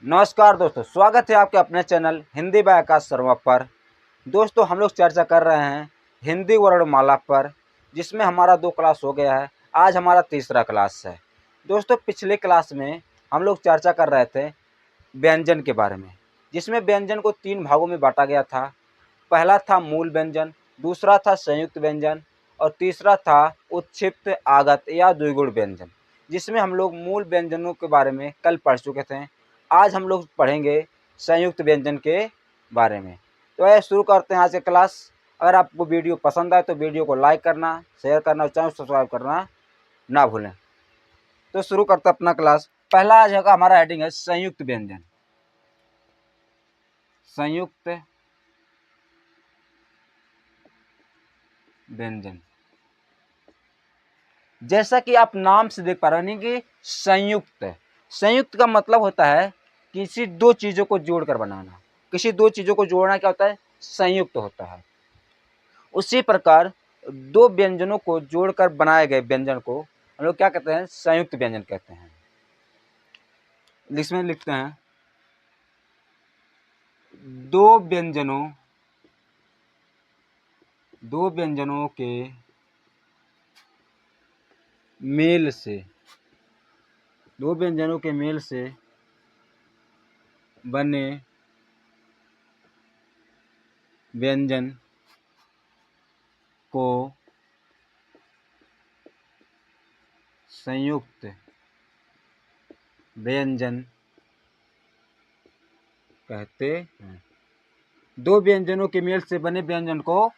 नमस्कार दोस्तों, स्वागत है आपके अपने चैनल हिंदी बाय आकाश शर्मा पर। दोस्तों, हम लोग चर्चा कर रहे हैं हिंदी वर्णमाला पर, जिसमें हमारा 2 क्लास हो गया है। आज हमारा तीसरा क्लास है। दोस्तों, पिछले क्लास में हम लोग चर्चा कर रहे थे व्यंजन के बारे में, जिसमें व्यंजन को 3 भागों में बांटा गया था। पहला था मूल व्यंजन, दूसरा था संयुक्त व्यंजन और तीसरा था उत्क्षिप्त, आगत या द्विगुण व्यंजन, जिसमें हम लोग मूल व्यंजनों के बारे में कल पढ़ चुके थे। आज हम लोग पढ़ेंगे संयुक्त व्यंजन के बारे में। तो आइए शुरू करते हैं आज की क्लास। अगर आपको वीडियो पसंद आए तो वीडियो को लाइक करना, शेयर करना और चैनल सब्सक्राइब करना ना भूलें। तो शुरू करते हैं अपना क्लास। पहला आज का हमारा हेडिंग है संयुक्त व्यंजन। संयुक्त व्यंजन, जैसा कि आप नाम से देख पा रहे हैं कि संयुक्त संयुक्त का मतलब होता है किसी 2 चीज़ों को जोड़कर बनाना। किसी 2 चीज़ों को जोड़ना क्या होता है? संयुक्त होता है। उसी प्रकार 2 व्यंजनों को जोड़कर बनाए गए व्यंजन को हम लोग क्या कहते हैं? संयुक्त व्यंजन कहते हैं। इसमें लिखते हैं 2 व्यंजनों के मेल से 2 व्यंजनों के मेल से बने व्यंजन को संयुक्त व्यंजन कहते हैं। 2 व्यंजनों के मेल से बने व्यंजन को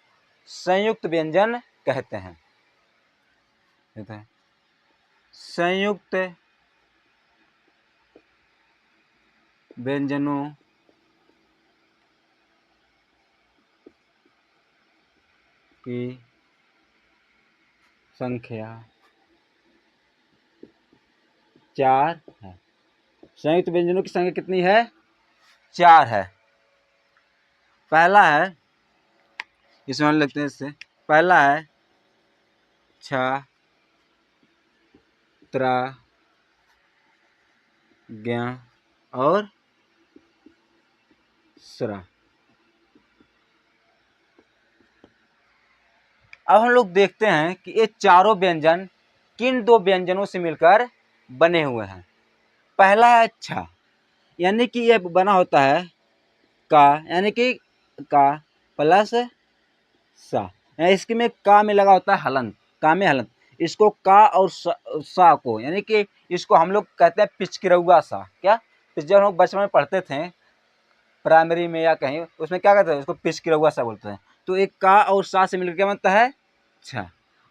संयुक्त व्यंजन कहते हैं। संयुक्त व्यंजनों की संख्या 4 है। संयुक्त व्यंजनों की संख्या कितनी है? 4 है। पहला है, इसमें हम लिखते हैं इससे, पहला है छ, त्र, ज्ञ और स्र। अब हम लोग देखते हैं कि ये चारों व्यंजन किन 2 व्यंजनों से मिलकर बने हुए हैं। पहला है छ, यानी कि यह बना होता है का, यानी कि का प्लस सा। इसके में का में लगा होता है हलंत, का में हलंत। इसको का और सा को, यानी कि इसको हम लोग कहते हैं पिचकिरौआ सा। क्या? जब हम लोग बचपन में पढ़ते थे प्राइमरी में या कहीं, उसमें क्या कहते हैं? उसको पिचकिरौआ सा बोलते हैं। तो एक का और सा से मिलकर क्या बनता है? छ।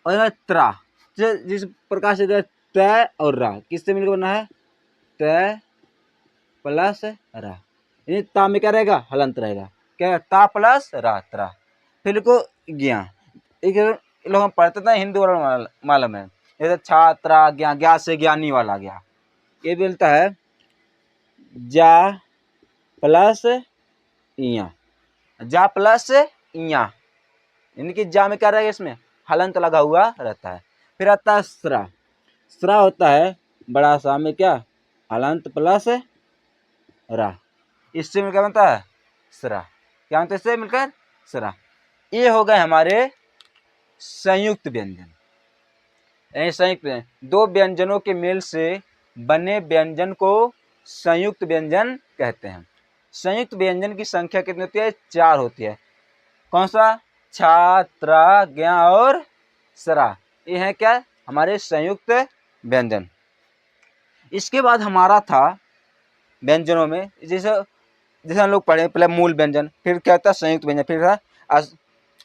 और त्रा, जिस प्रकार से त और रा किससे मिलकर बना है? त प्लस रा। यानी ता में क्या रहेगा? हलंत रहेगा। क्या? ता प्लस रा, त्रा। फिर को ज्ञा, लोग हम पढ़ते थे हिंदी वर्णमाला में, जैसे छात्रा, ज्ञा, ज्ञा से ज्ञानी वाला ज्ञा। ये मिलता है जा प्लस इया, जा प्लस इया, यानी कि जा में क्या रहेगा? इसमें हलंत लगा हुआ रहता है। फिर आता है स्रा। स्रा होता है बड़ा सा में क्या? हलंत प्लस रा। इससे मिलकर बनता है स्रा। क्या बनता है इससे मिलकर? स्रा। ये हो गए हमारे संयुक्त व्यंजन। संयुक्त 2 व्यंजनों के मेल से बने व्यंजन को संयुक्त व्यंजन कहते हैं। संयुक्त व्यंजन की संख्या कितनी होती है? 4 होती है। कौन सा? छ, त्र, ज्ञ और स्रा। ये है क्या? हमारे संयुक्त व्यंजन। इसके बाद हमारा था व्यंजनों में, जैसे हम लोग पढ़े पहले मूल व्यंजन, फिर क्या था? संयुक्त व्यंजन, फिर था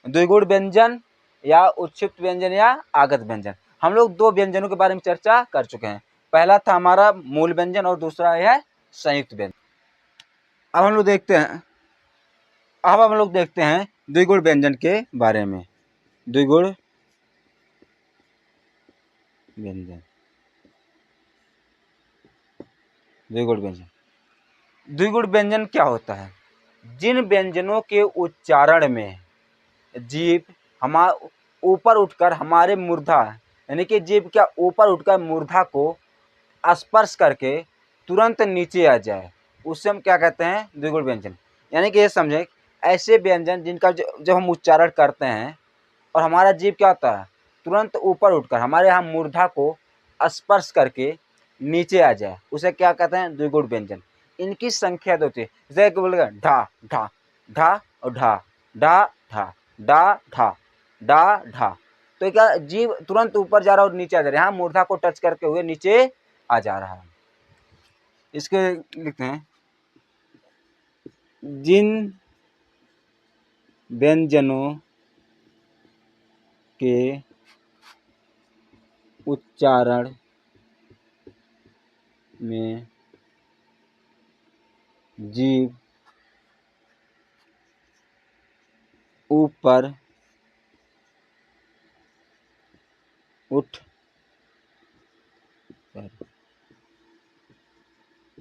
द्विगुण व्यंजन या उत्क्षिप्त व्यंजन या आगत व्यंजन। हम लोग 2 व्यंजनों के बारे में चर्चा कर चुके हैं। पहला था हमारा मूल व्यंजन और दूसरा है संयुक्त व्यंजन। अब हम लोग देखते हैं द्विगुण व्यंजन के बारे में। द्विगुण व्यंजन, द्विगुण व्यंजन। द्विगुण व्यंजन क्या होता है? जिन व्यंजनों के उच्चारण में जीभ ऊपर उठकर हमारे मूर्धा, यानी कि जीभ क्या ऊपर उठकर मूर्धा को स्पर्श करके तुरंत नीचे आ जाए, उससे हम क्या कहते हैं, द्विगुण व्यंजन। यानी कि ये समझें, ऐसे व्यंजन जिनका जब हम उच्चारण करते हैं और हमारा जीभ क्या होता है, तुरंत ऊपर उठकर हमारे यहाँ मूर्धा को स्पर्श करके नीचे आ जाए, उसे क्या कहते हैं, द्विगुण व्यंजन। इनकी संख्या दो होती है, जैसे कि बोलेगा ढा ढा ढा और ढा ढा ढा डा ढा डा ढा, तो क्या जीव तुरंत ऊपर जा रहा है और नीचे आ जा रहा है, यहाँ मूर्धा को टच करके हुए नीचे आ जा रहा है। इसके लिखते हैं, जिन व्यंजनों के उच्चारण में जीभ ऊपर उठ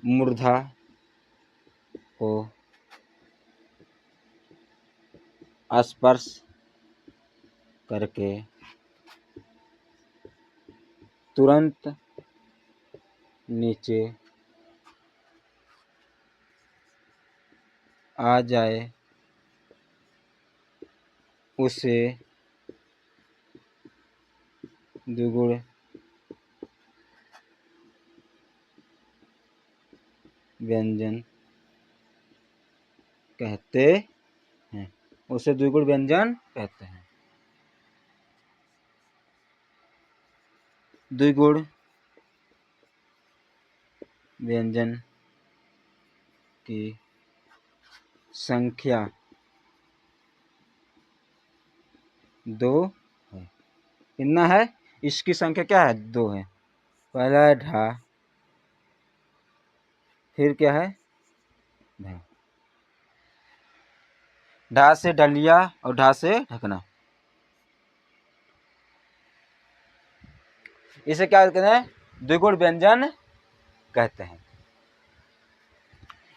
मूर्धा को स्पर्श करके तुरंत नीचे आ जाए, उसे द्विगुण व्यंजन कहते हैं, उसे द्विगुण व्यंजन कहते हैं। द्विगुण व्यंजन की संख्या 2 है। कितना है, इसकी संख्या क्या है, 2 है। पहला है ढा, फिर क्या है, ढा। ढा से डलिया और ढा से ढकना, इसे क्या कहते हैं, द्विगुण व्यंजन कहते हैं।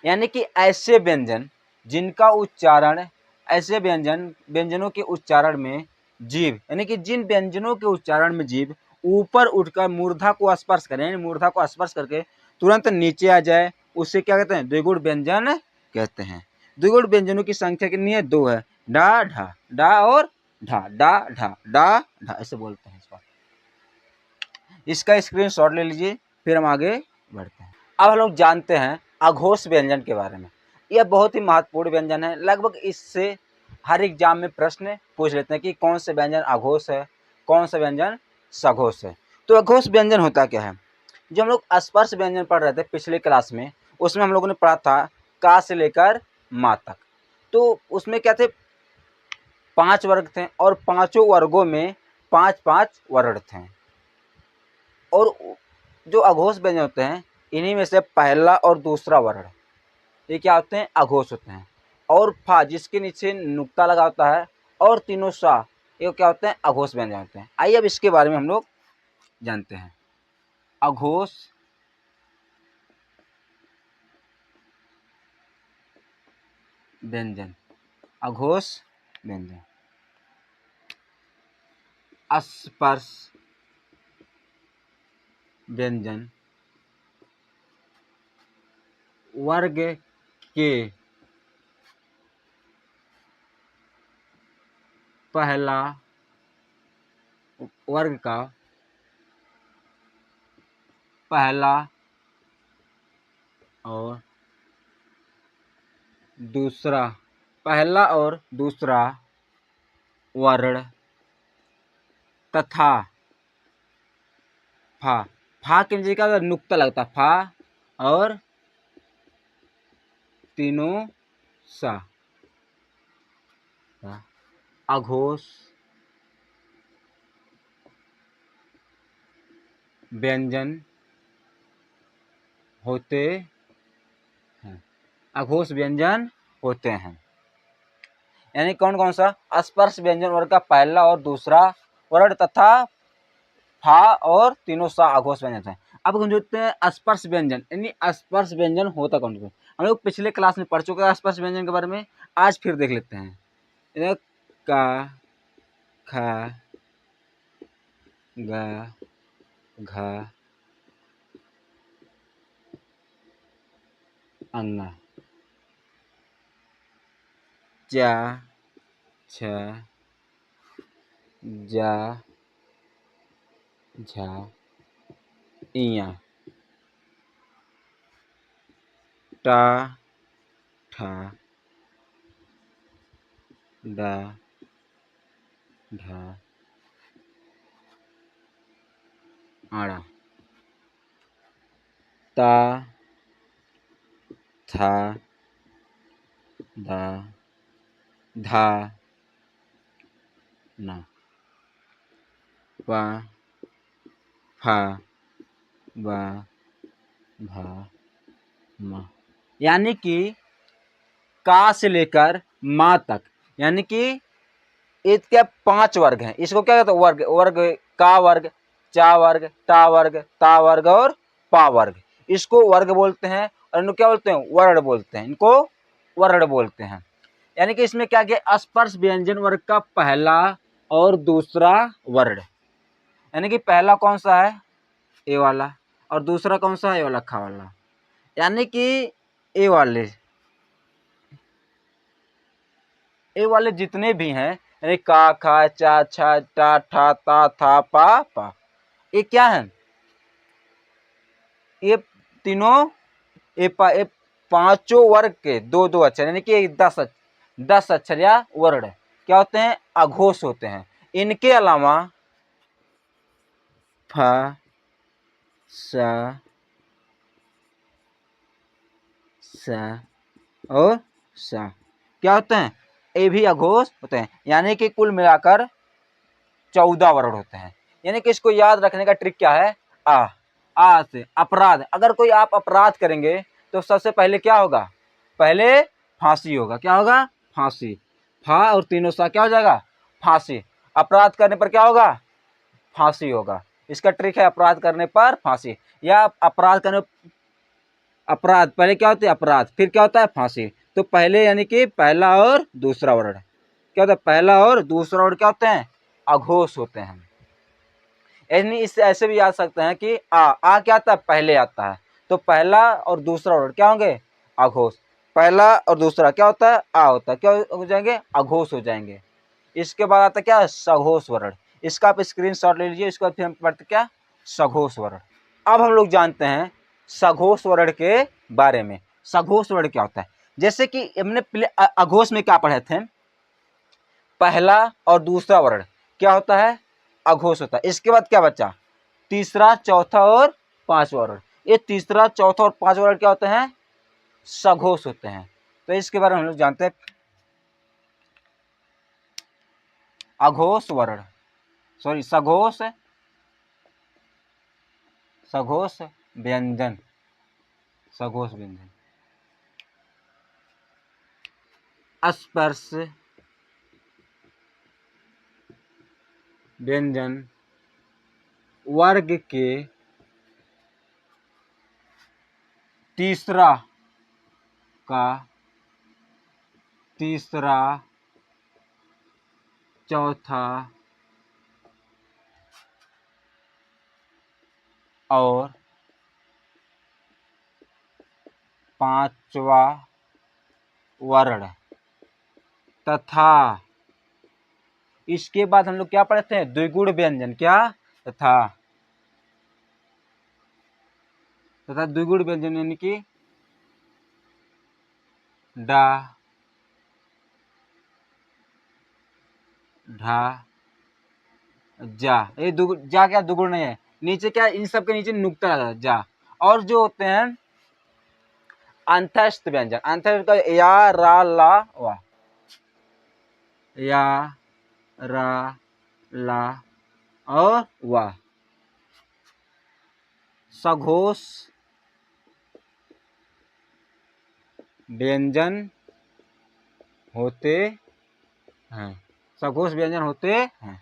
यानी कि ऐसे व्यंजन जिनका उच्चारण, ऐसे व्यंजनों के उच्चारण में जीभ, यानी कि जिन व्यंजनों के उच्चारण में जीभ ऊपर उठकर मूर्धा को स्पर्श करें, यानी मूर्धा को स्पर्श करके तुरंत नीचे आ जाए, उसे क्या कहते हैं, द्विगुण व्यंजन कहते हैं। द्विगुण व्यंजनों की संख्या कितनी है, 2 है। डा ढा, डा और ढा, डा ढा डा ढा, ऐसे बोलते हैं इसको। इसका स्क्रीनशॉट ले लीजिए, फिर हम आगे बढ़ते हैं। अब हम लोग जानते हैं अघोष व्यंजन के बारे में। यह बहुत ही महत्वपूर्ण व्यंजन है, लगभग इससे हर एग्जाम में प्रश्न पूछ लेते हैं कि कौन से व्यंजन अघोष है, कौन सा व्यंजन सघोष है। तो अघोष व्यंजन होता क्या है, जो हम लोग स्पर्श व्यंजन पढ़ रहे थे पिछले क्लास में, उसमें हम लोगों ने पढ़ा था का से लेकर मा तक। तो उसमें क्या थे, 5 वर्ग थे और 5 वर्गों में 5-5 वर्ण थे। और जो अघोष व्यंजन होते हैं, इन्हीं में से पहला और दूसरा वर्ण, ये क्या होते हैं, अघोष होते हैं। और फा, जिसके नीचे नुक्ता लगा होता है, और तीनों सा, ये क्या होते हैं, अघोष व्यंजन होते हैं। आइए अब इसके बारे में हम लोग जानते हैं। अघोष व्यंजन, अघोष व्यंजन, स्पर्श व्यंजन वर्ग के पहला वर्ग का पहला और दूसरा, पहला और दूसरा वर्ण तथा फा, फा के नीचे का नुक्ता लगता, फा और तीनों सा, अघोष व्यंजन होते हैं, अघोष व्यंजन होते हैं। यानी कौन कौन सा, स्पर्श व्यंजन वर्ग का पहला और दूसरा वर्ण तथा फा और तीनों सा अघोष व्यंजन है। अब हम देखते हैं स्पर्श व्यंजन, यानी स्पर्श व्यंजन होता कौन कौन। हम लोग पिछले क्लास में पढ़ चुके हैं स्पर्श व्यंजन के बारे में, आज फिर देख लेते हैं। का, खा, गा, घा, अंगा, चा, छ, जा, झा, इया, टा, ठा, डा, ढा, आड़ा, ता, था, धा, धा, ना, वा, फा, वा, भा, मा। यानी कि का से लेकर माँ तक, यानी कि इसके 5 वर्ग हैं। इसको क्या कहते हैं? वर्ग। वर्ग, का वर्ग, चा वर्ग, टा वर्ग, ता वर्ग और पा वर्ग। इसको वर्ग बोलते हैं और इनको क्या बोलते हैं? वर्ण बोलते हैं। इनको वर्ण बोलते हैं। यानी कि इसमें क्या किया? स्पर्श व्यंजन वर्ग का पहला और दूसरा वर्ण। यानी कि पहला कौन सा है? ए वाला। और दूसरा कौन सा है? ए वाला, खा वाला। यानी कि ए वाले जितने भी हैं, यानी का, खा, चा, छा, टा, ठा, ता, था, पा, ये क्या है? ये तीनों ये पांचों वर्ग के दो दो अक्षर, यानी कि 10 अक्षर या वर्ण क्या होते हैं? अघोष होते हैं। इनके अलावा फ, स, और सा क्या होते हैं? ये भी अघोष होते हैं। यानी कि कुल मिलाकर 14 वर्ण होते हैं। यानी कि इसको याद रखने का ट्रिक क्या है? आ से अपराध। अगर कोई आप अपराध करेंगे तो सबसे पहले क्या होगा? पहले फांसी होगा। क्या होगा? फांसी। फा और तीनों सा क्या हो जाएगा? फांसी। अपराध करने पर क्या होगा? फांसी होगा। इसका ट्रिक है अपराध करने पर फांसी, या अपराध करने अपराध पहले क्या होता है? अपराध, फिर क्या होता है? फांसी। तो पहले यानी कि पहला और दूसरा वर्ण क्या होता है? पहला और दूसरा वर्ण क्या होते हैं? अघोष होते हैं। यानी इससे ऐसे भी याद सकते हैं कि आ क्या आता है? पहले आता है। तो पहला और दूसरा वर्ण क्या होंगे? अघोष। पहला और दूसरा क्या होता है? आ होता है। क्या हो जाएंगे? अघोष हो जाएंगे। इसके बाद आता है क्या? सघोष वर्ण। इसका आप स्क्रीनशॉट ले लीजिए। इसके बाद फिर हम पढ़ते क्या? सघोष वर्ण। अब हम लोग जानते हैं सघोष वर्ण के बारे में। सघोष वर्ण क्या होता है? जैसे कि हमने पहले अघोष में क्या पढ़े थे? पहला और दूसरा वर्ण क्या होता है? अघोष होता है। इसके बाद क्या बचा? तीसरा, चौथा और पांचवा वर्ण। ये तीसरा, चौथा और पांचवा वर्ण क्या होते हैं? सघोष होते हैं। तो इसके बारे में हम लोग जानते हैं। अघोष वर्ण, सॉरी सघोष, सघोष व्यंजन, सघोष व्यंजन। स्पर्श व्यंजन वर्ग के तीसरा का तीसरा, चौथा और पांचवा वर्ण तथा इसके बाद हम लोग क्या पढ़ते हैं? द्विगुण व्यंजन। क्या? तथा द्विगुण व्यंजन यानी कि डा, ढा, जा। ये जा क्या? दुगुण नहीं है। नीचे क्या? इन सब के नीचे नुक्ता लगा है, जा। और जो होते हैं अंतस्थ व्यंजन, अंतस्थ का या, रा, ला, वा, या, रा, ला और वा। सघोष व्यंजन होते हैं। सघोष व्यंजन होते हैं।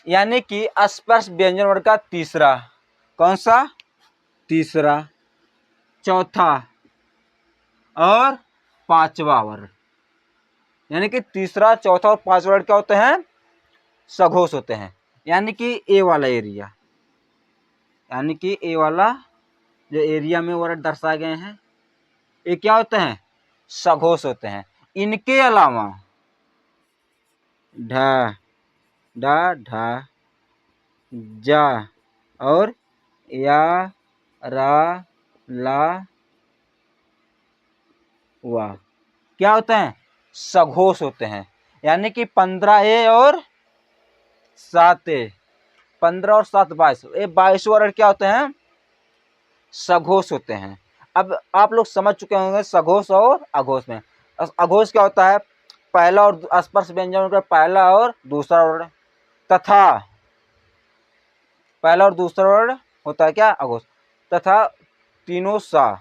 यानी कि स्पर्श व्यंजन वर्ग का तीसरा, कौन सा? तीसरा, चौथा और पांचवा वर्ण। यानी कि तीसरा, चौथा और पांचवा वर्ण क्या होते हैं? सघोष होते हैं। यानी कि ए वाला एरिया, यानी कि ए वाला जो एरिया में वर्ण दर्शाए गए हैं, ये क्या होते हैं? सघोष होते हैं। इनके अलावा ढ, ढ, ढ, जा और या, रा, ला, वाह क्या होते हैं? सघोष होते हैं। यानी कि 15A और 7A, 15 और 7 22, ये 22 वर्ण क्या होते हैं? सघोष होते हैं। अब आप लोग समझ चुके होंगे सघोष और अघोष में। अघोष क्या होता है? पहला और स्पर्श व्यंजन का पहला और दूसरा वर्ण, तथा पहला और दूसरा वर्ण होता है क्या? अघोष। तथा तीनों सा,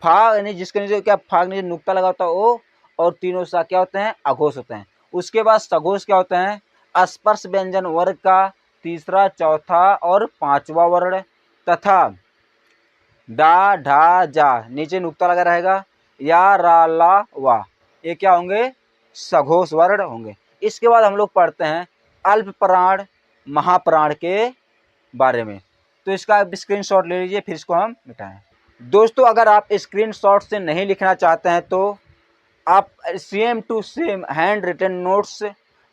फा यानी जिसके नीचे क्या, फा के नीचे नुक्ता लगा होता है ओ, और तीनों सा क्या होते हैं? अघोष होते हैं। उसके बाद सघोष क्या होते हैं? स्पर्श व्यंजन वर्ग का तीसरा, चौथा और पांचवा वर्ण, तथा डा, ढा, जा नीचे नुक्ता लगा रहेगा, या, रा, ला, वा, ये क्या होंगे? सघोष वर्ण होंगे। इसके बाद हम लोग पढ़ते हैं अल्प प्राण महाप्राण के बारे में। तो इसका आप स्क्रीनशॉट ले लीजिए, फिर इसको हम मिटाएं। दोस्तों अगर आप स्क्रीनशॉट से नहीं लिखना चाहते हैं तो आप same to same handwritten notes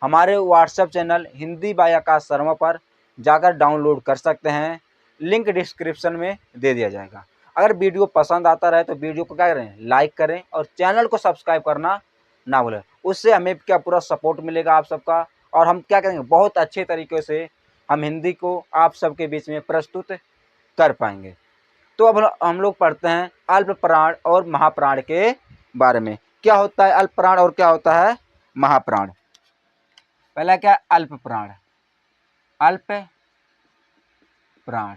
हमारे WhatsApp channel Hindi by Akash Sharma पर जाकर डाउनलोड कर सकते हैं। लिंक डिस्क्रिप्शन में दे दिया जाएगा। अगर वीडियो पसंद आता रहे तो वीडियो को क्या करें? लाइक करें और चैनल को सब्सक्राइब करना ना भूलें। उससे हमें क्या पूरा सपोर्ट मिलेगा आप सबका, और हम क्या करेंगे? बहुत अच्छे तरीके से हम हिंदी को आप सबके बीच में प्रस्तुत कर पाएंगे। तो अब हम लोग पढ़ते हैं अल्प प्राण और महाप्राण के बारे में। क्या होता है अल्प प्राण और क्या होता है महाप्राण? पहला क्या? अल्प प्राण। अल्प प्राण,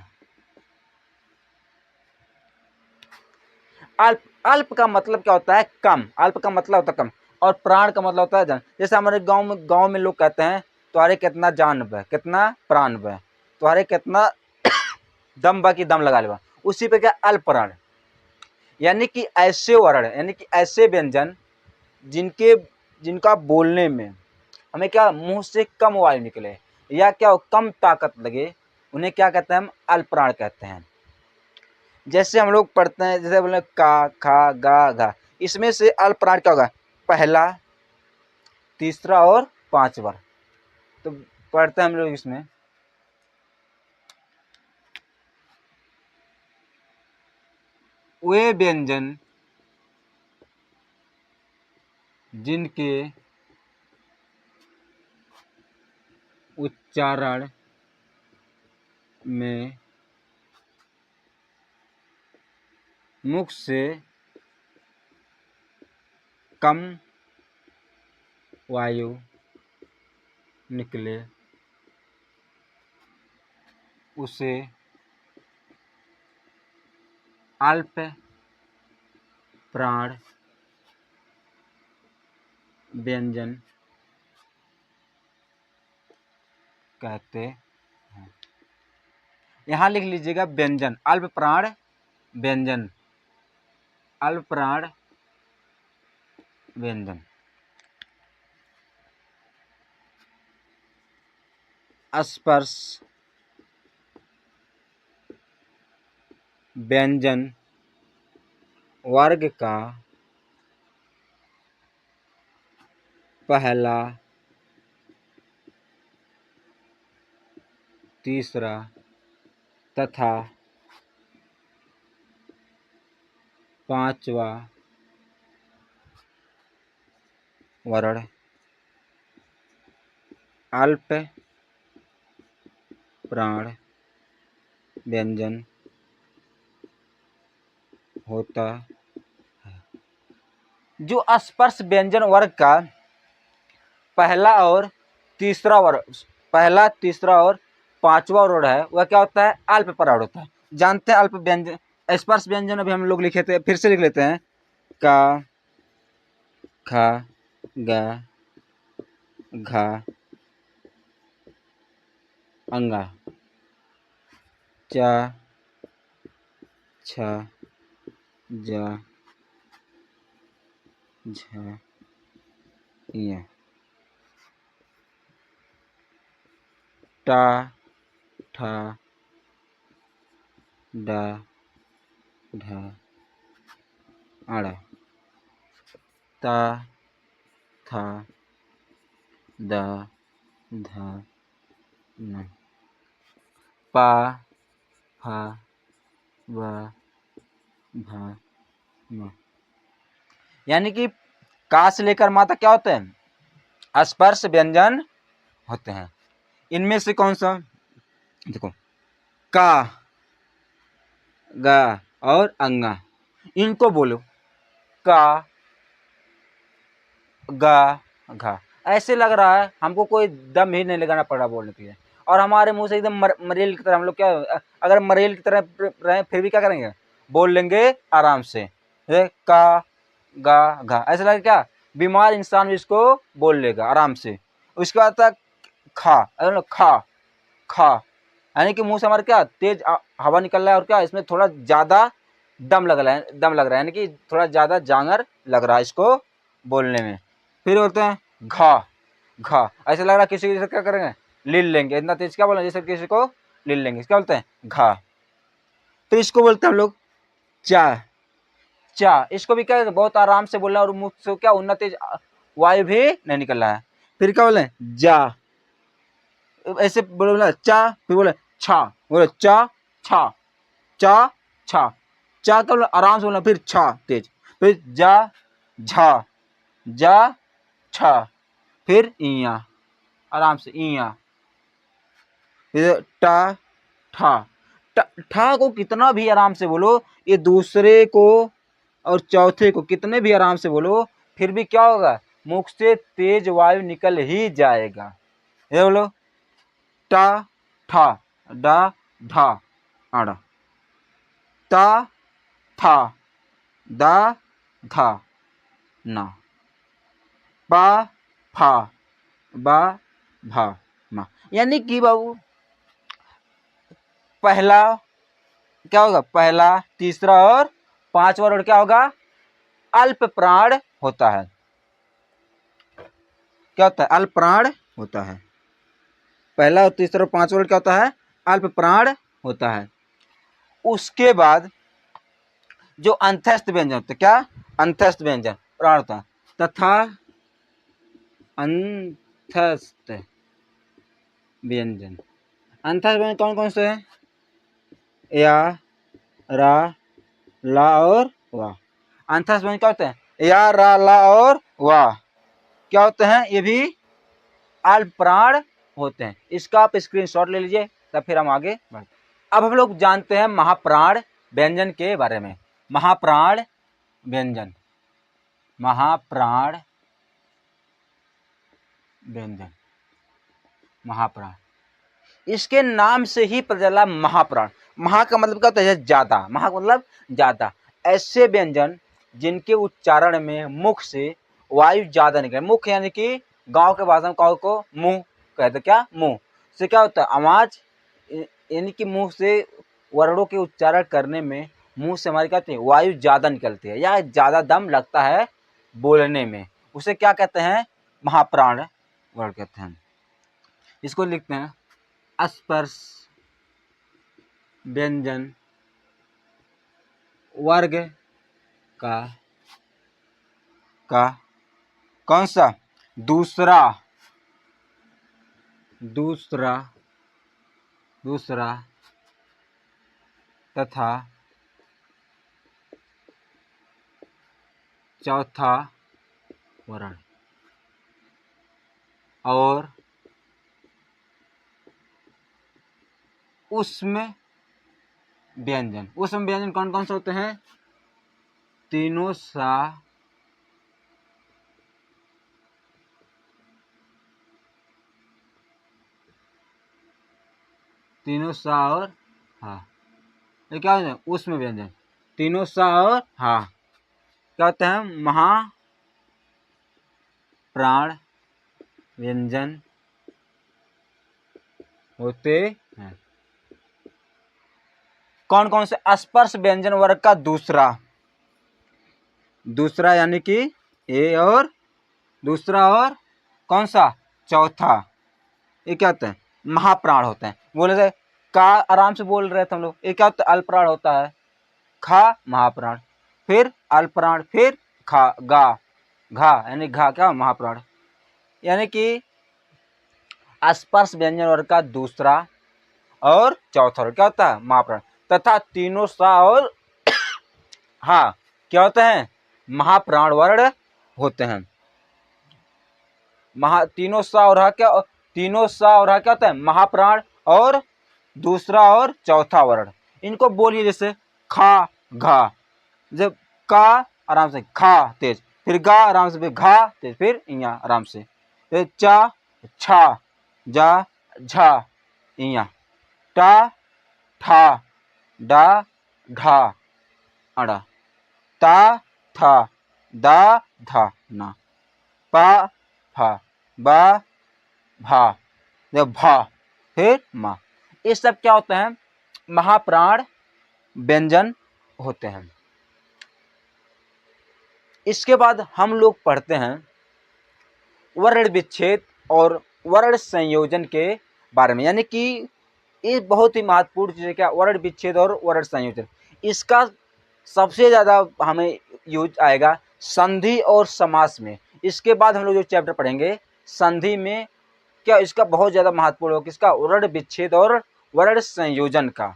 अल्प, अल्प का मतलब क्या होता है? कम। अल्प का मतलब होता है कम, और प्राण का मतलब होता है जान। जैसे हमारे गांव में लोग कहते हैं तुम्हारे कितना जान बे, कितना प्राण बे, तुम्हारे कितना दम बा की दम लगा लेवा। उसी पे क्या? अल्प प्राण। यानी कि ऐसे वर्ण, यानी कि ऐसे व्यंजन जिनके जिनका बोलने में हमें क्या, मुंह से कम वायु निकले या क्या कम ताकत लगे, उन्हें क्या कहते हैं? हम अल्पप्राण कहते हैं। जैसे हम लोग पढ़ते हैं, जैसे बोले का, खा, गा, घा, इसमें से अल्पप्राण क्या होगा? पहला, तीसरा और पांचवा। तो पढ़ते हैं हम लोग इसमें, वे व्यंजन जिनके उच्चारण में मुख से कम वायु निकले उसे अल्प प्राण व्यंजन कहते हैं। यहाँ लिख लीजिएगा व्यंजन, अल्प प्राण व्यंजन, अल्प प्राण व्यंजन। स्पर्श व्यंजन वर्ग का पहला, तीसरा तथा पांचवा वर्ण अल्प प्राण व्यंजन होता है। जो स्पर्श व्यंजन वर्ग का पहला और तीसरा वर्ण, पहला, तीसरा और पांचवा वर्ण है, वह क्या होता है? अल्प प्राण होता है। जानते हैं अल्प व्यंजन, स्पर्श व्यंजन अभी हम लोग लिखे थे, फिर से लिख लेते हैं। का, खा, गा, घा, अंगा, चा, छा, जा, झा, या, टा, ठा, डा, ढा, आड़ा। ता, था, दा, धा, न, पा, फा, वा, भा, म। यानी कि का से लेकर माता क्या होते हैं? स्पर्श व्यंजन होते हैं। इनमें से कौन सा? देखो, का, गा और अंगा, इनको बोलो। का, गा, घा। ऐसे लग रहा है हमको कोई दम ही नहीं लगाना पड़ रहा बोलने के लिए, और हमारे मुंह से एकदम मरेल की तरह, हम लोग क्या, अगर मरेल की तरह रहे फिर भी क्या करेंगे? बोल लेंगे आराम से। का, गा, घा, ऐसा लगे क्या बीमार इंसान भी इसको बोल लेगा आराम से। उसके बाद तक खा, खा, खा, यानी कि मुंह से हमारे क्या तेज हवा निकल रहा है, और क्या इसमें थोड़ा ज्यादा दम लग रहा है, यानी कि थोड़ा ज्यादा जांगर लग रहा है इसको बोलने में। फिर बोलते हैं घा, घा, ऐसा लग रहा है किसी को क्या करेंगे? लील लेंगे, इतना तेज क्या बोलेंगे जैसे किसी को लील लेंगे, क्या बोलते हैं? घा। तो इसको बोलते हैं हम लोग चा, चा। इसको भी क्या बहुत आराम से बोलना, और मुंह से क्या उतना तेज वायु भी नहीं निकल रहा है। फिर क्या बोले? जा, ऐसे बोले चा, फिर बोले छा, बोले चा, छा, चा, छा, चा का आराम से बोलना, फिर छा तेज, फिर जा, झा, जा, छा, फिर इया आराम से इया, फिर टा, ठा। ठा को कितना भी आराम से बोलो, ये दूसरे को और चौथे को कितने भी आराम से बोलो, फिर भी क्या होगा? मुख से तेज वायु निकल ही जाएगा। ये बोलो टा, ठा, डा, ढा, आड़ा, ता, था, दा, धा, ना, पा, फा, बा, भा, मा। यानी कि बाबू पहला क्या होगा? पहला, तीसरा और पांचवा वर्ड क्या होगा? अल्प प्राण होता है। क्या होता है? अल्प प्राण होता है। पहला और तीसरा और पांचवा वर्ड क्या होता है? अल्प प्राण होता है। उसके बाद जो अंतस्थ व्यंजन होते, क्या अंतस्थ व्यंजन प्राण होता है, तथा अंतस्थ व्यंजन। अंतस्थ व्यंजन कौन कौन से हैं? या, रा, ला और वा। अंतस्थ व्यंजन क्या होते हैं? या, रा, ला और वा क्या होते हैं? ये भी अल्प प्राण होते हैं। इसका आप स्क्रीनशॉट ले लीजिए, तब फिर हम आगे बढ़ते हैं। अब हम लोग जानते हैं महाप्राण व्यंजन के बारे में। महाप्राण व्यंजन, महाप्राण व्यंजन, महाप्राण, इसके नाम से ही पता चला महाप्राण। महा का मतलब क्या होता है? ज्यादा। महा का मतलब ज्यादा। ऐसे व्यंजन जिनके उच्चारण में मुख से वायु ज्यादा निकले। मुख यानी कि गांव के भाषा में कहो को मुंह कहते, क्या मुंह से क्या होता है? आवाज, यानी कि मुंह से वर्णों के उच्चारण करने में मुंह से हमारी क्या होती है? वायु ज्यादा निकलती है, या ज्यादा दम लगता है बोलने में, उसे क्या कहते हैं? महाप्राण वर्ड कहते हैं। इसको लिखते हैं स्पर्श व्यंजन वर्ग का कौन सा? दूसरा, दूसरा, दूसरा तथा चौथा वर्ण। और उसमें व्यंजन, उसमें व्यंजन कौन कौन से होते हैं? तीनों सा, तीनों सा और हा। ये क्या होता है? उसमें व्यंजन तीनों सा और हा क्या होते हैं? महाप्राण व्यंजन होते हैं। कौन कौन से? स्पर्श व्यंजन वर्ग का दूसरा, दूसरा यानी कि ए, और दूसरा और कौन सा? चौथा। ये क्या होता है? महाप्राण होते हैं। बोले थे का, आराम से बोल रहे थे हम लोग। ये क्या होता है? अल्पप्राण होता है। खा महाप्राण, फिर अल्पप्राण, फिर खा गा, घा यानी घा क्या महाप्राण, यानी कि स्पर्श व्यंजन वर्ग का दूसरा और चौथा वर्ग क्या होता है महाप्राण, तथा तीनों सा और हाँ क्या होते हैं महाप्राण वर्ण होते हैं। तीनों सा और हा क्या, तीनों सा और हा क्या होता है महाप्राण और दूसरा और चौथा वर्ण। इनको बोलिए जैसे खा घा, जब का आराम से खा तेज, फिर गा आराम से, फिर घा तेज, फिर इया आराम से, फिर चा छा जा झा इया, टा ठा डा ढा अड़ा, ता था दा धा ना, पा फा बा भा, जब भा फिर मा, ये सब क्या होते हैं महाप्राण व्यंजन होते हैं। इसके बाद हम लोग पढ़ते हैं वर्ण विच्छेद और वर्ण संयोजन के बारे में, यानी कि ये बहुत ही महत्वपूर्ण चीज़ है क्या वर्ण विच्छेद और वर्ण संयोजन। इसका सबसे ज़्यादा हमें यूज आएगा संधि और समास में। इसके बाद हम लोग जो चैप्टर पढ़ेंगे संधि में क्या इसका बहुत ज़्यादा महत्वपूर्ण होगा किसका वर्ण विच्छेद और वर्ण संयोजन का।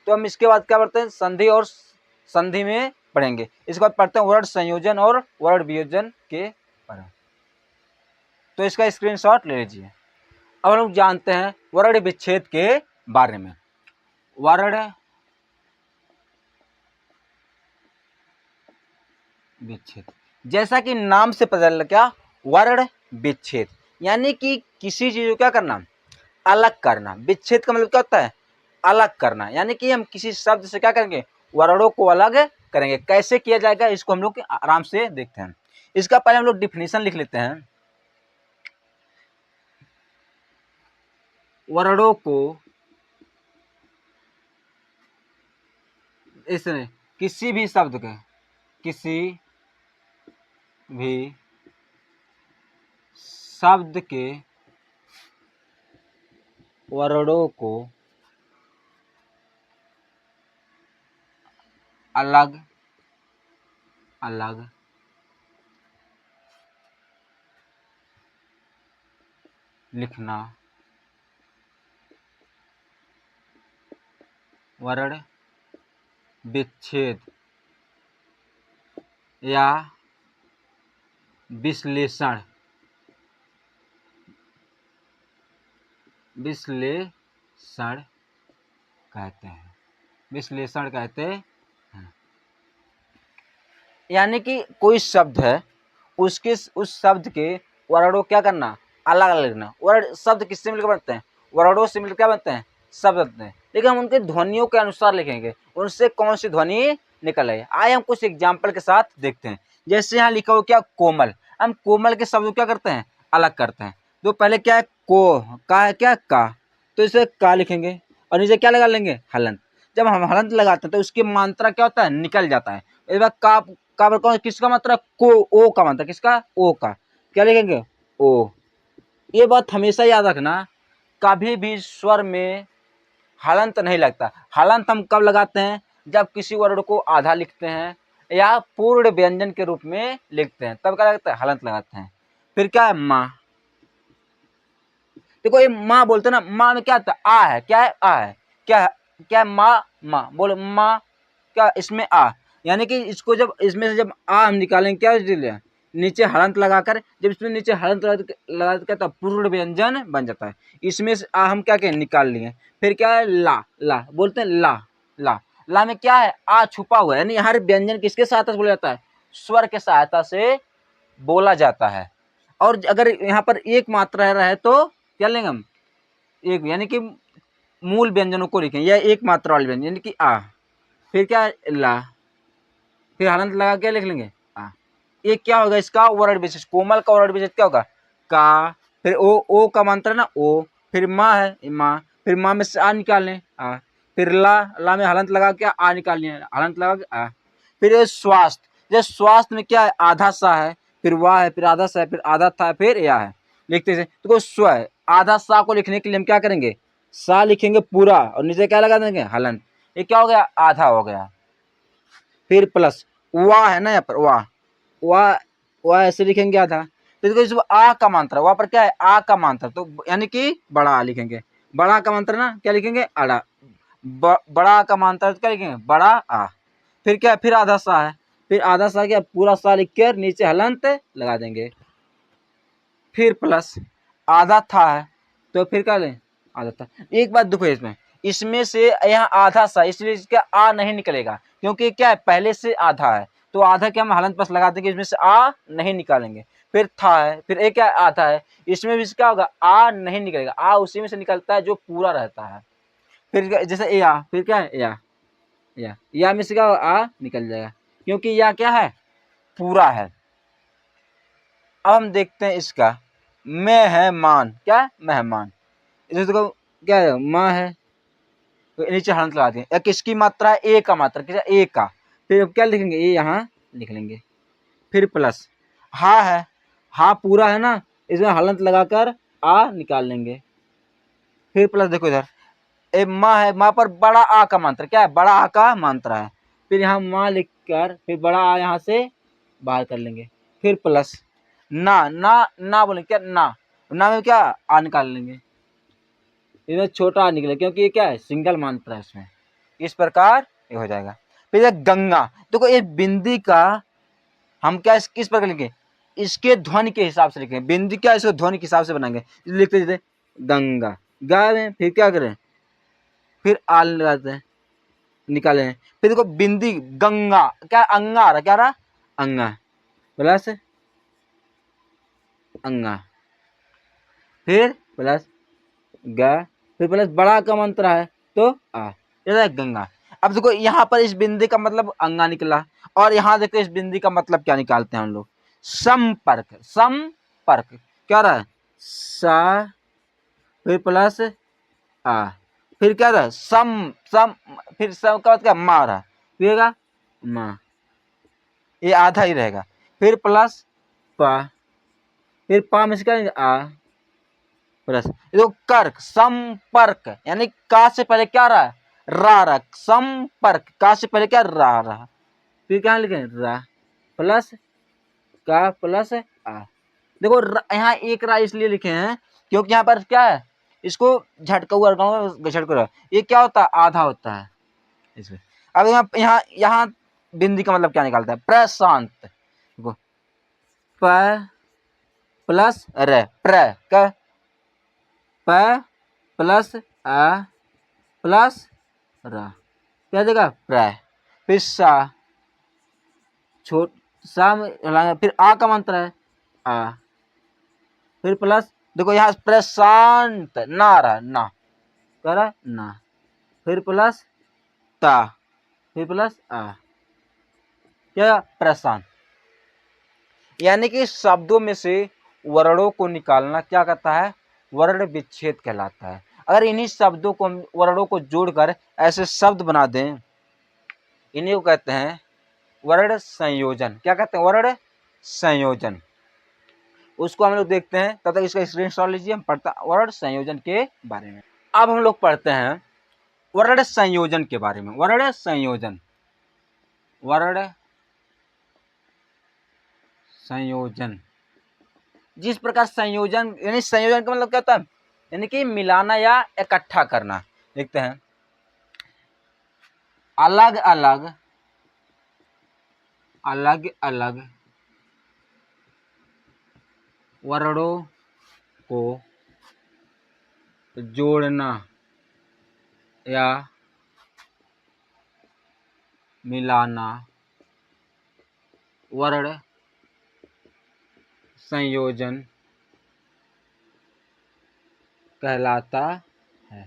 तो हम इसके बाद क्या पढ़ते हैं संधि और संधि में पढ़ेंगे। इसके बाद पढ़ते हैं वर्ण संयोजन और वर्ण वियोजन के बारे में। तो इसका स्क्रीनशॉट ले लीजिए। अब हम लोग जानते हैं वर्ण विच्छेद के बारे में। वर्ण विच्छेद जैसा कि नाम से पता चल क्या वर्ण विच्छेद, यानी कि किसी चीज को क्या करना अलग करना। विच्छेद का मतलब क्या होता है अलग करना, यानी कि हम किसी शब्द से क्या करेंगे वर्णों को अलग करेंगे। कैसे किया जाएगा इसको हम लोग आराम से देखते हैं। इसका पहले हम लोग डिफिनीशन लिख लेते हैं। वर्णों को इसने किसी भी शब्द के किसी भी शब्द के वर्णों को अलग अलग लिखना वर्ण विच्छेद या विश्लेषण कहते हैं। विश्लेषण कहते हैं, यानी कि कोई शब्द है उसके उस शब्द के वर्णों क्या करना अलग अलग लिखना। वर्ण शब्द किससे मिलकर बनते हैं वर्णों से मिलकर क्या बनते हैं शब्द बनते हैं, लेकिन हम उनके ध्वनियों के अनुसार लिखेंगे उनसे कौन सी ध्वनि निकल आई। आइए हम कुछ एग्जाम्पल के साथ देखते हैं। जैसे यहाँ लिखा हो क्या कोमल, हम कोमल के शब्द क्या करते हैं अलग करते हैं। तो पहले क्या है को का है क्या का, तो इसे का लिखेंगे और नीचे क्या लगा लेंगे हलंत। जब हम हलंत लगाते हैं तो उसकी मात्रा क्या होता है निकल जाता है। इस बार का कौन किसका मात्रा को ओ का मात्रा किसका ओ का, क्या लिखेंगे ओ। ये बात हमेशा याद रखना कभी भी स्वर में हलंत नहीं लगता। हलंत हम कब लगाते हैं जब किसी वर्ड को आधा लिखते हैं या पूर्ण व्यंजन के रूप में लिखते हैं तब क्या लगता है हलंत लगाते हैं। फिर क्या है माँ, देखो ये माँ बोलते हैं ना माँ में क्या आता है आ है, क्या है आ है, क्या है क्या है माँ माँ बोलो माँ, क्या इसमें आ, यानी कि इसको जब इसमें से जब आ हम निकालेंगे क्या नीचे हलंत लगाकर, जब इसमें नीचे हलंत लगा क्या तब पूर्ण व्यंजन बन जाता है। इसमें से आ हम क्या कहें निकाल लिए। फिर क्या है ला, ला बोलते हैं ला ला, ला में क्या है आ छुपा हुआ है, यानी हर व्यंजन किसके सहायता से बोला जाता है स्वर के सहायता से बोला जाता है। और अगर यहाँ पर एक मात्रा रहे तो क्या लेंगे हम एक, यानी कि मूल व्यंजनों को लिखें या एक मात्रा वाले व्यंजन यानी कि आ, फिर क्या ला, फिर हलंत लगा के लिख लेंगे आ। ये क्या होगा इसका वर्ण विशेष, कोमल का वर्ण विशेष क्या होगा का, फिर ओ का मंत्र ना ओ, फिर माँ है माँ, फिर माँ में से आ निकाल लें आ, फिर ला में हलंत लगा के आ निकाल लें हलंत लगा के आ। फिर ये स्वास्थ्य, जैसे स्वास्थ्य में क्या है आधा सा है, फिर वाह है, फिर आधा सा है, फिर आधा था, फिर या है लिखते थे। तो स्व है, आधा सा को लिखने के लिए हम क्या करेंगे सा लिखेंगे पूरा और नीचे क्या लगा देंगे हलंत। ये क्या हो गया आधा हो गया। फिर प्लस वाह है ना यहाँ पर वाह वाह वह ऐसे लिखेंगे आधा। फिर देखो इसमें आ का मात्रा, वहां पर क्या है आ का मात्रा, तो यानी कि बड़ा आ लिखेंगे, बड़ा का मात्रा ना क्या लिखेंगे अड़ा, बड़ा का मात्रा क्या लिखेंगे बड़ा आ। फिर क्या फिर आधा सा है, फिर आधा सा क्या पूरा सा लिख कर नीचे हलंत लगा देंगे। फिर प्लस आधा था है तो फिर क्या लें आधा था। एक बात देखो इसमें से यहाँ आधा सा इसलिए इसका आ नहीं निकलेगा क्योंकि क्या है पहले से आधा है, तो आधा के हम हलंत प्लस लगा देंगे, इसमें से आ नहीं निकालेंगे। फिर था है, फिर एक क्या आधा है, इसमें भी क्या होगा आ नहीं निकलेगा, आ उसी में से निकलता है जो पूरा रहता है। फिर जैसे या फिर क्या है या में से क्या आ निकल जाएगा क्योंकि या क्या है पूरा है। अब हम देखते हैं इसका मैं है मान, क्या मेहमान, इसको क्या है माँ है तो नीचे हलंत लगा देंगे। किसकी मात्रा है ए का मात्रा, किस ए का, फिर क्या लिखेंगे ए यहाँ लिख लेंगे। फिर प्लस हा है, हा पूरा है ना, इसमें हलंत लगाकर आ निकाल लेंगे। फिर प्लस देखो इधर ए माँ है, माँ पर बड़ा आ का मात्रा, क्या है बड़ा आ का मात्रा है, फिर यहाँ माँ लिख कर फिर बड़ा आ यहाँ से बाहर कर लेंगे। फिर प्लस ना ना ना बोलेंगे क्या ना में क्या आ निकाल लेंगे, इसमें छोटा आ निकले क्योंकि ये क्या है सिंगल मात्रा है इसमें, इस प्रकार ये हो जाएगा। फिर गंगा, देखो ये बिंदी का हम क्या किस प्रकार लिखेंगे इसके ध्वनि के हिसाब से लिखेंगे, बिंदी क्या इसको ध्वनि के हिसाब से बनाएंगे, लिखते जैसे गंगा गा में फिर क्या करें फिर आल लगाते हैं निकाले। फिर देखो बिंदी गंगा क्या अंगा आ रहा, क्या रहा अंगा प्लस अंगा, फिर प्लस ग, फिर प्लस बड़ा का मंत्र है तो आ, ये गंगा। अब देखो यहाँ पर इस बिंदी का मतलब अंगा निकला, और यहाँ देखो इस बिंदी का मतलब क्या निकालते हैं हम लोग संपर्क, संपर्क क्या रहा है सा फिर प्लस आ, फिर क्या रहा सम सम, फिर सम का क्या मा रहा, फिर मा, ये आधा ही रहेगा। फिर प्लस पा, फिर पा में से क्या आ प्लस देखो कर्क संपर्क, यानी का से पहले क्या रहा रा रहा, संपर्क का से पहले क्या रा रहा, फिर क्या लिखे रा प्लस का प्लस आ। देखो यहाँ एक रा इसलिए लिखे हैं क्योंकि यहाँ पर क्या है इसको झटका हुआ झटका, ये क्या होता है आधा होता है इसमें। अब यहाँ यहाँ यहाँ बिंदी का मतलब क्या निकालता है प्रशांत, देखो प प्लस रे प्र का प प्लस आ प्लस रा क्या देगा प्र, फिर सा छोट सा में फिर आ का मंत्र है आ, फिर प्लस देखो यहाँ प्रशांत ना रहा ना क्या रहा ना, फिर प्लस ता, फिर प्लस आ क्या प्रशांत। यानी कि शब्दों में से वर्णों को निकालना क्या कहता है वर्ण विच्छेद कहलाता है। अगर इन्हीं शब्दों को वर्णों को जोड़कर ऐसे शब्द बना दें, इन्हीं को कहते हैं वर्ण संयोजन। क्या कहते हैं वर्ण संयोजन, उसको हम लोग देखते हैं, तब तक इसका स्क्रीनशॉट लीजिए, हम पढ़ते हैं वर्ण संयोजन के बारे में। अब हम लोग पढ़ते हैं वर्ण संयोजन के बारे में। वर्ण संयोजन, वर्ण संयोजन, जिस प्रकार संयोजन यानी संयोजन का मतलब क्या होता है यानी कि मिलाना या इकट्ठा करना। देखते हैं अलग अलग अलग अलग वर्णों को जोड़ना या मिलाना वर्ण संयोजन कहलाता है।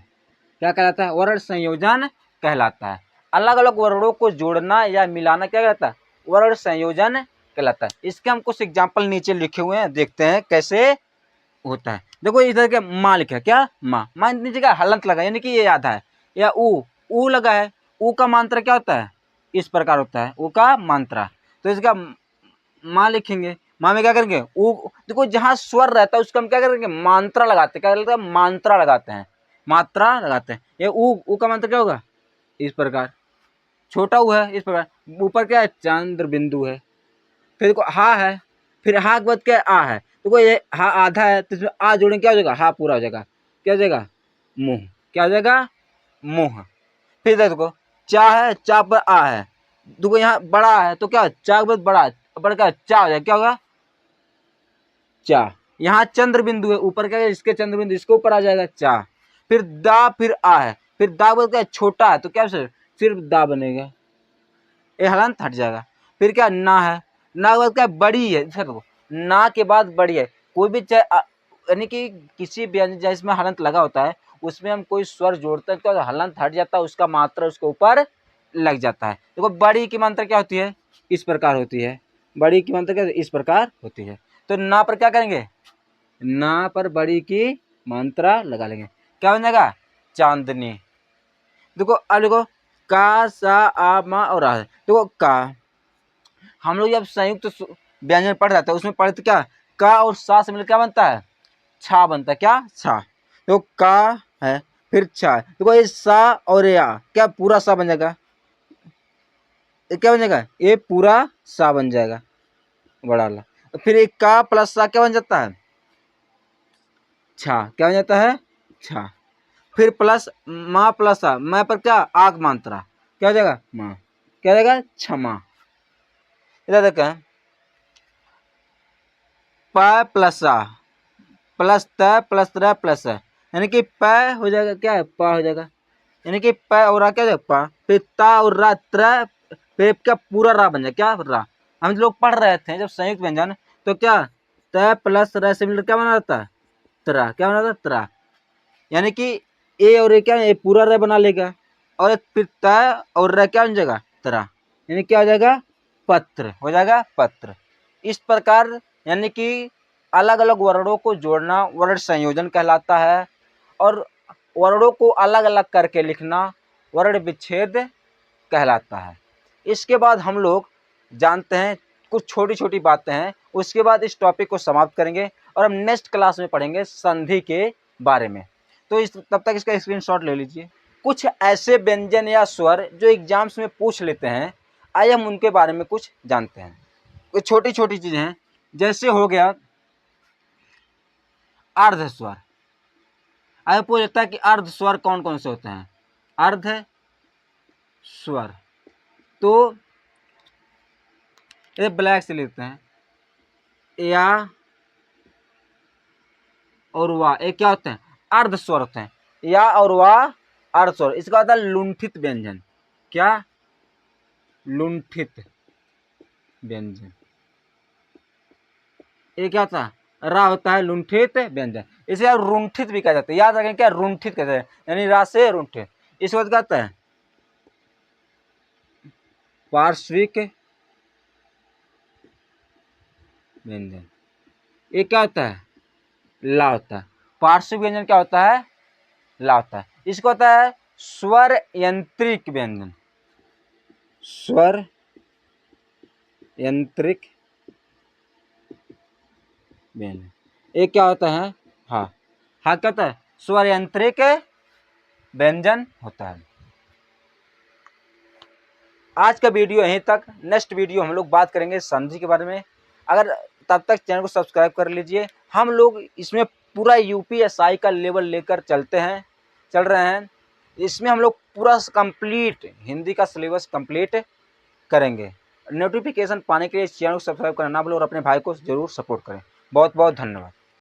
क्या कहलाता है वर्ण संयोजन कहलाता है। अलग अलग वर्णों को जोड़ना या मिलाना क्या कहलाता है वर्ण संयोजन कहलाता है। इसके हम कुछ एग्जाम्पल नीचे लिखे हुए हैं, देखते हैं कैसे होता है। देखो इधर क्या माँ लिखा है, क्या माँ नीचे क्या हलंत लगा यानी कि ये आधा है, या ऊ लगा है, ऊ का मात्रा क्या होता है इस प्रकार होता है ऊ का मात्रा, तो इसका माँ लिखेंगे। माँ में क्या करेंगे ऊ, देखो जहाँ स्वर रहता है उसका हम क्या करेंगे मात्रा लगाते हैं, क्या लगता है मात्रा लगाते हैं, मात्रा लगाते हैं। ये ऊ का मात्रा क्या होगा इस प्रकार, छोटा ऊ है इस प्रकार, ऊपर क्या है चंद्र बिंदु है। फिर देखो हा है, फिर हा के बाद क्या आ है, तो कोई ये हा आधा है तो इसमें आ जोड़ेंगे क्या हो जाएगा, हा पूरा हो जाएगा, क्या हो जाएगा, मुंह, क्या हो जाएगा, मुंह। फिर देखो चा है, चा पर आ है, देखो यहाँ बड़ा है तो क्या चा के बाद बड़ा, बड़ा क्या चा हो जाएगा, क्या होगा, चा। यहाँ चंद्र बिंदु है, ऊपर क्या है इसके चंद्र बिंदु, इसके ऊपर आ जाएगा चा। फिर दा, फिर आ है, फिर दा बोल क्या छोटा है तो क्या सिर्फ दा बनेगा, ये हलंत हट जाएगा। फिर क्या ना है, ना के बाद क्या बड़ी है, देखो ना के बाद बड़ी है, कोई भी चाहे यानी कि किसी व्यंजन जिसमें हलंत लगा होता है उसमें हम कोई स्वर जोड़ते हैं तो हलंत हट जाता है, उसका मात्रा उसके ऊपर लग जाता है। देखो बड़ी की मात्रा क्या होती है, इस प्रकार होती है, बड़ी की मात्रा क्या इस प्रकार होती है। तो ना पर क्या करेंगे, ना पर बड़ी की मात्रा लगा लेंगे, क्या बन जाएगा, चांदनी। देखो अब देखो का, सा, आ, मा और आ, देखो का हम लोग जब संयुक्त व्यंजन पढ़ जाते हैं उसमें पढ़ते क्या, का और सा से मिलकर क्या बनता है, छा बनता है, क्या छा। तो का है फिर छा, देखो ये सा और या क्या पूरा सा बन जाएगा, ये क्या बन जाएगा, ये पूरा सा बन जाएगा बड़ा वाला। तो फिर एक का प्लस सा क्या बन जाता है, छा, क्या बन जाता है, छा। फिर प्लस माँ प्लस आ, मैं पर क्या आग मात्रा, क्या हो जाएगा, माँ, क्या हो जाएगा, क्षमा। इधर देखें प प्लस आ प्लस त प्लस र प्लस है, यानी कि प हो जाएगा क्या है, प हो जाएगा, यानी कि प और रा क्या हो जाएगा, प। फिर ता और रा त्र, फिर क्या पूरा रा बन जाएगा, क्या रा। हम लोग पढ़ रहे थे जब संयुक्त व्यंजन तो क्या त प्लस र से मिलकर क्या बना रहता है, त्रा, क्या बना रहता है, त्रा। यानी कि ए और ए क्या ये पूरा रे बना लेगा, और फिर त और रे क्या बन जाएगा, त्रा, यानी क्या हो जाएगा, पत्र हो जाएगा, पत्र। इस प्रकार यानी कि अलग अलग वर्णों को जोड़ना वर्ण संयोजन कहलाता है, और वर्णों को अलग अलग करके लिखना वर्ण विच्छेद कहलाता है। इसके बाद हम लोग जानते हैं कुछ छोटी छोटी बातें हैं, उसके बाद इस टॉपिक को समाप्त करेंगे और हम नेक्स्ट क्लास में पढ़ेंगे संधि के बारे में। तो तब तक इसका स्क्रीनशॉट ले लीजिए। कुछ ऐसे व्यंजन या स्वर जो एग्जाम्स में पूछ लेते हैं, आइए हम उनके बारे में कुछ जानते हैं। कुछ छोटी छोटी चीजें हैं, जैसे हो गया अर्ध स्वर। आगे पूछ लेता है कि अर्ध स्वर कौन कौन से होते हैं, अर्ध स्वर, तो ये ब्लैक से लिखते हैं, या और वाह, ये क्या होते हैं, अर्ध स्वर होते हैं, या और वाह अर्ध स्वर। इसका होता है लुंठित व्यंजन, क्या, लुंठित व्यंजन। ये क्या होता है, रा होता है लुंठित व्यंजन, इसे आप रुंठित भी कहा जाता है, याद रखें क्या, रुंठित कहते हैं, यानी रा से रुंठित। इस वक्त क्या होता है, पार्श्विक व्यंजन। ये क्या होता है, ला होता है। पार्श्विक व्यंजन क्या होता है, ला होता है। इसको होता है स्वर यंत्रिक व्यंजन, स्वर यंत्रिक व्यंजन। ये क्या होता है, हाँ, हाँ क्या होता है, स्वर यंत्रिक व्यंजन होता है। आज का वीडियो यहीं तक, नेक्स्ट वीडियो हम लोग बात करेंगे संधि के बारे में। अगर तब तक चैनल को सब्सक्राइब कर लीजिए। हम लोग इसमें पूरा यूपीएसआई का लेवल लेकर चल रहे हैं। इसमें हम लोग पूरा कंप्लीट हिंदी का सिलेबस कंप्लीट करेंगे। नोटिफिकेशन पाने के लिए चैनल को सब्सक्राइब करना ना भूलें और अपने भाई को जरूर सपोर्ट करें। बहुत बहुत धन्यवाद।